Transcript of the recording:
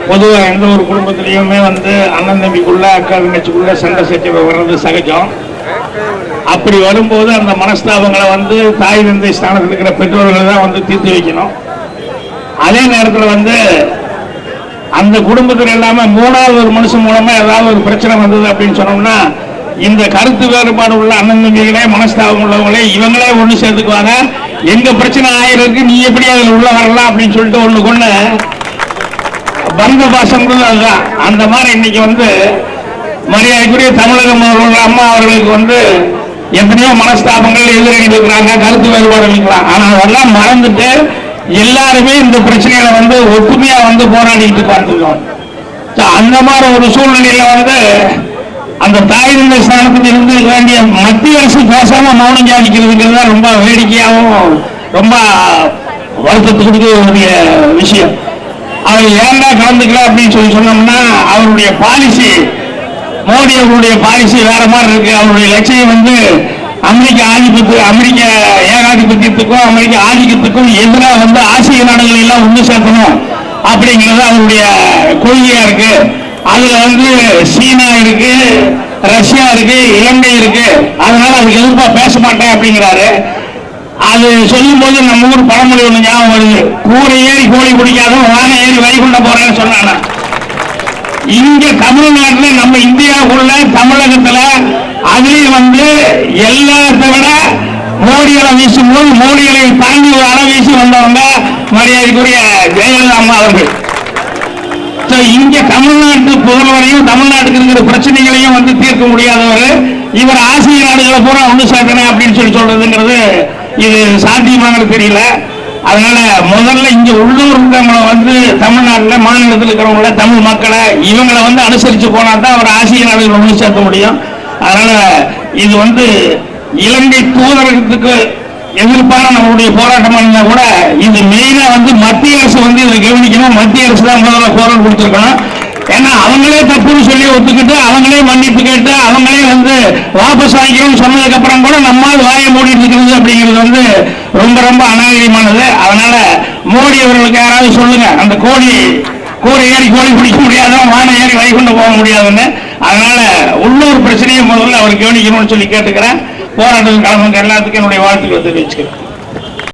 பொதுவாக எந்த ஒரு குடும்பத்திலையுமே வந்து அண்ணன் தம்பிக்குள்ள அக்கா தங்கச்சிக்குள்ள சண்டை சச்சரவு வர்றது சகஜம். அப்படி வரும்போது அந்த மனஸ்தாபங்களை வந்து தாய் தந்தை ஸ்தானத்தில் இருக்கிற பெற்றோர்கள் தான் வந்து தீர்த்து வைக்கணும். அதே நேரத்தில் வந்து அந்த குடும்பத்தில் இல்லாம மூணாவது ஒரு மனுஷன் மூலமா ஏதாவது ஒரு பிரச்சனை வந்தது அப்படின்னு சொன்னோம்னா இந்த கருத்து வேறுபாடு உள்ள அண்ணன் தம்பிகளே மனஸ்தாபம் உள்ளவங்களே இவங்களே ஒண்ணு சேர்த்துக்குவாங்க. எங்க பிரச்சனை ஆயிருக்கு, நீ எப்படி அதில் உள்ள வரலாம் அப்படின்னு சொல்லிட்டு ஒண்ணு கொண்டு பந்த பாசம் அதுதான். அந்த மாதிரி இன்னைக்கு வந்து மரியாதைக்குரிய தமிழகம் அம்மா அவர்களுக்கு வந்து எத்தனையோ மனஸ்தாபங்கள் எதிரணிகள் இருக்கிறாங்க, கருத்து வேறுபாடு இருக்கலாம். ஆனா அதெல்லாம் மறந்துட்டு எல்லாருமே இந்த பிரச்சனைகளை வந்து ஒற்றுமையா வந்து போராடிட்டு பார்த்துருக்கோம். அந்த மாதிரி ஒரு சூழ்நிலையில வந்து அந்த தாய் தந்தை ஸ்தானத்தில் இருந்து வேண்டிய மத்திய அரசு பேசாம மௌனம் ஜாதிக்கிறதுங்கிறது தான் ரொம்ப வேடிக்கையாகவும் ரொம்ப வருத்தத்துக்கு ஒரு விஷயம். அவர் ஏன்டா கலந்துக்கல அப்படின்னு சொல்லி சொன்னோம்னா அவருடைய பாலிசி, மோடி அவருடைய பாலிசி வேற மாதிரி இருக்கு. அவருடைய லட்சியம் வந்து அமெரிக்க ஏகாதிபத்தியத்துக்கும் அமெரிக்க ஆதிக்கத்துக்கும் எதிராக வந்து ஆசிய நாடுகள் எல்லாம் ஒன்று சேர்க்கணும் அப்படிங்கிறது அவருடைய கொள்கையா இருக்கு. அதுல வந்து சீனா இருக்கு, ரஷ்யா இருக்கு, இலங்கை இருக்கு. அதனால அதுக்கு எதிர்ப்பா பேச மாட்டேன் அப்படிங்கிறாரு. அது சொல்லும் போது நம்ம ஊர் பழமொழி ஒண்ணு ஞாபகம் வருது, கூரை ஏறி கோழி பிடிக்காத வானை ஏறி வைகுண்ட போறேன்னு சொன்னாங்க. இங்க தமிழ்நாட்டுல நம்ம இந்தியாவுக்குள்ள தமிழகத்துல அதுலயும் வந்து எல்லாத்தை விட மோடிகளை வீசும்போது மோடிகளை தாண்டி ஒரு அளவு வீசி வந்தவங்க மரியாதைக்குரிய ஜெயலலிதா அம்மா அவர்கள். இங்க தமிழ்நாட்டு புகழ்வரையும் தமிழ்நாட்டுக்கு இருக்கிற பிரச்சனைகளையும் வந்து தீர்க்க முடியாதவர் இவர் ஆசிய நாடுகளை பூரா ஒன்று சேர்க்கணும் அப்படின்னு சொல்லி சொல்றதுங்கிறது இது சாத்தியமானது தெரியல. அதனால முதல்ல இங்க உள்ளூர் இருக்கிறவங்களை வந்து தமிழ்நாட்டில் மாநிலத்தில் இருக்கிறவங்கள தமிழ் மக்களை இவங்களை வந்து அனுசரிச்சு போனா தான் அவர் ஆசிய நாடுகள் ஒன்று சேர்க்க முடியும். அதனால இது வந்து இலங்கை தூதரகத்துக்கு எதிர்ப்பான நம்மளுடைய போராட்டம் இருந்தா கூட இது மெயினா வந்து மத்திய அரசு வந்து இதை கவனிக்கணும். மத்திய அரசு தான் முதல்ல குரல் கொடுத்திருக்கணும். ஏன்னா அவங்களே தப்புன்னு சொல்லி ஒத்துக்கிட்டு அவங்களே மன்னிப்பு கேட்டு அவங்களே வந்து வாபஸ் வாங்கிக்கணும்னு சொன்னதுக்கு அப்புறம் கூட நம்மால் வாயை மூடிட்டு இருக்கிறது அப்படிங்கிறது வந்து ரொம்ப ரொம்ப அநாகரிகமானது. அதனால மோடி அவர்களுக்கு யாராவது சொல்லுங்க, அந்த கூரை ஏறி கோழி பிடிக்க முடியாதான், வானை ஏறி வைகுண்ட போக முடியாதுன்னு. அதனால உள்ளூர் பிரச்சனையை முதல்ல அவர் கவனிக்கணும்னு சொல்லி கேட்டுக்கிறேன். போராட்டத்தில் கலந்து எல்லாத்துக்கும் என்னுடைய வாழ்த்துக்களை தெரிவிச்சுக்கிறேன்.